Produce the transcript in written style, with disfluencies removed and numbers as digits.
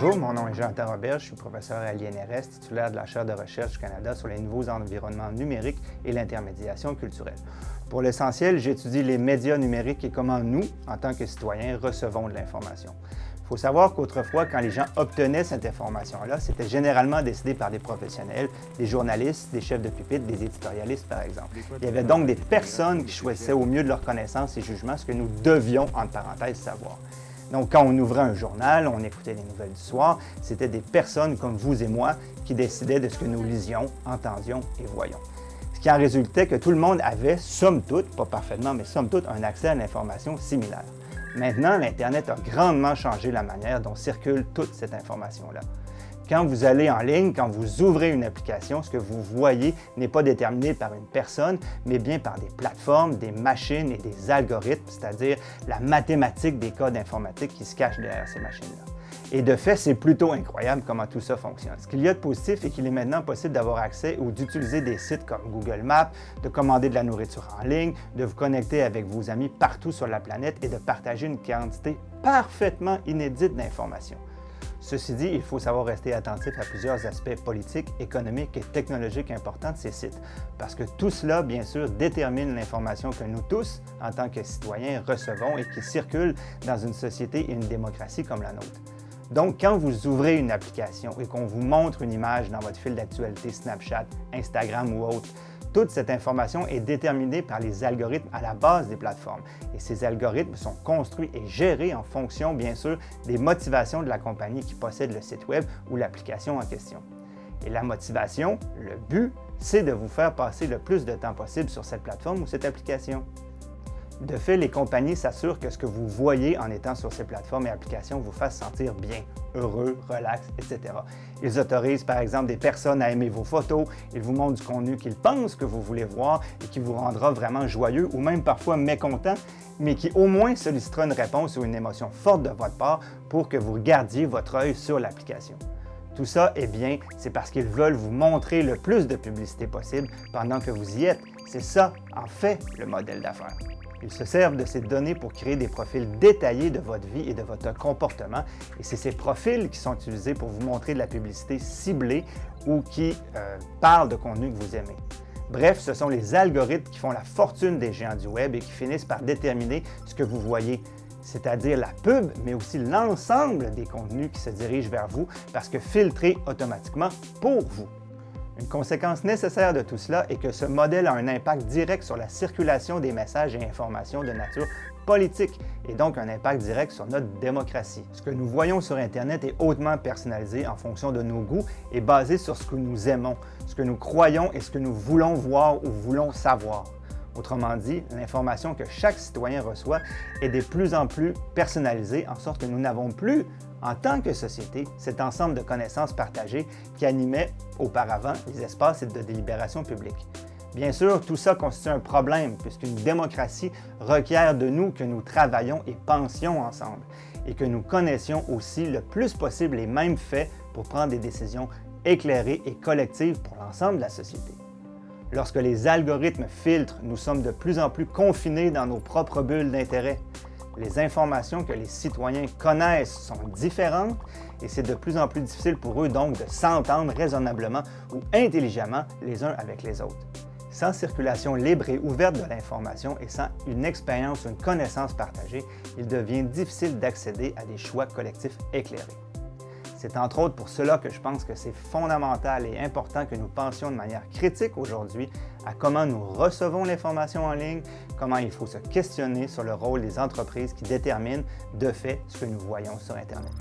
Bonjour, mon nom est Jonathan Robert, je suis professeur à l'INRS, titulaire de la chaire de recherche du Canada sur les nouveaux environnements numériques et l'intermédiation culturelle. Pour l'essentiel, j'étudie les médias numériques et comment nous, en tant que citoyens, recevons de l'information. Il faut savoir qu'autrefois, quand les gens obtenaient cette information-là, c'était généralement décidé par des professionnels, des journalistes, des chefs de pupitre, des éditorialistes, par exemple. Il y avait donc des personnes qui choisissaient au mieux de leur connaissance et jugement ce que nous devions, entre parenthèses, savoir. Donc, quand on ouvrait un journal, on écoutait les nouvelles du soir, c'était des personnes comme vous et moi qui décidaient de ce que nous lisions, entendions et voyions. Ce qui en résultait que tout le monde avait, somme toute, pas parfaitement, mais somme toute, un accès à l'information similaire. Maintenant, l'Internet a grandement changé la manière dont circule toute cette information-là. Quand vous allez en ligne, quand vous ouvrez une application, ce que vous voyez n'est pas déterminé par une personne, mais bien par des plateformes, des machines et des algorithmes, c'est-à-dire la mathématique des codes informatiques qui se cachent derrière ces machines-là. Et de fait, c'est plutôt incroyable comment tout ça fonctionne. Ce qu'il y a de positif, c'est qu'il est maintenant possible d'avoir accès ou d'utiliser des sites comme Google Maps, de commander de la nourriture en ligne, de vous connecter avec vos amis partout sur la planète et de partager une quantité parfaitement inédite d'informations. Ceci dit, il faut savoir rester attentif à plusieurs aspects politiques, économiques et technologiques importants de ces sites, parce que tout cela, bien sûr, détermine l'information que nous tous, en tant que citoyens, recevons et qui circule dans une société et une démocratie comme la nôtre. Donc, quand vous ouvrez une application et qu'on vous montre une image dans votre fil d'actualité Snapchat, Instagram ou autre, toute cette information est déterminée par les algorithmes à la base des plateformes. Et ces algorithmes sont construits et gérés en fonction, bien sûr, des motivations de la compagnie qui possède le site Web ou l'application en question. Et la motivation, le but, c'est de vous faire passer le plus de temps possible sur cette plateforme ou cette application. De fait, les compagnies s'assurent que ce que vous voyez en étant sur ces plateformes et applications vous fasse sentir bien, heureux, relax, etc. Ils autorisent par exemple des personnes à aimer vos photos, ils vous montrent du contenu qu'ils pensent que vous voulez voir et qui vous rendra vraiment joyeux ou même parfois mécontent, mais qui au moins sollicitera une réponse ou une émotion forte de votre part pour que vous gardiez votre œil sur l'application. Tout ça, eh bien, c'est parce qu'ils veulent vous montrer le plus de publicité possible pendant que vous y êtes. C'est ça, en fait, le modèle d'affaires. Ils se servent de ces données pour créer des profils détaillés de votre vie et de votre comportement. Et c'est ces profils qui sont utilisés pour vous montrer de la publicité ciblée ou qui parlent de contenu que vous aimez. Bref, ce sont les algorithmes qui font la fortune des géants du Web et qui finissent par déterminer ce que vous voyez, c'est-à-dire la pub, mais aussi l'ensemble des contenus qui se dirigent vers vous parce que filtrés automatiquement pour vous. Une conséquence nécessaire de tout cela est que ce modèle a un impact direct sur la circulation des messages et informations de nature politique et donc un impact direct sur notre démocratie. Ce que nous voyons sur Internet est hautement personnalisé en fonction de nos goûts et basé sur ce que nous aimons, ce que nous croyons et ce que nous voulons voir ou voulons savoir. Autrement dit, l'information que chaque citoyen reçoit est de plus en plus personnalisée, en sorte que nous n'avons plus, en tant que société, cet ensemble de connaissances partagées qui animait auparavant les espaces de délibération publique. Bien sûr, tout ça constitue un problème, puisqu'une démocratie requiert de nous que nous travaillions et pensions ensemble, et que nous connaissions aussi le plus possible les mêmes faits pour prendre des décisions éclairées et collectives pour l'ensemble de la société. Lorsque les algorithmes filtrent, nous sommes de plus en plus confinés dans nos propres bulles d'intérêt. Les informations que les citoyens connaissent sont différentes et c'est de plus en plus difficile pour eux donc de s'entendre raisonnablement ou intelligemment les uns avec les autres. Sans circulation libre et ouverte de l'information et sans une expérience ou une connaissance partagée, il devient difficile d'accéder à des choix collectifs éclairés. C'est entre autres pour cela que je pense que c'est fondamental et important que nous pensions de manière critique aujourd'hui à comment nous recevons l'information en ligne, comment il faut se questionner sur le rôle des entreprises qui déterminent de fait ce que nous voyons sur Internet.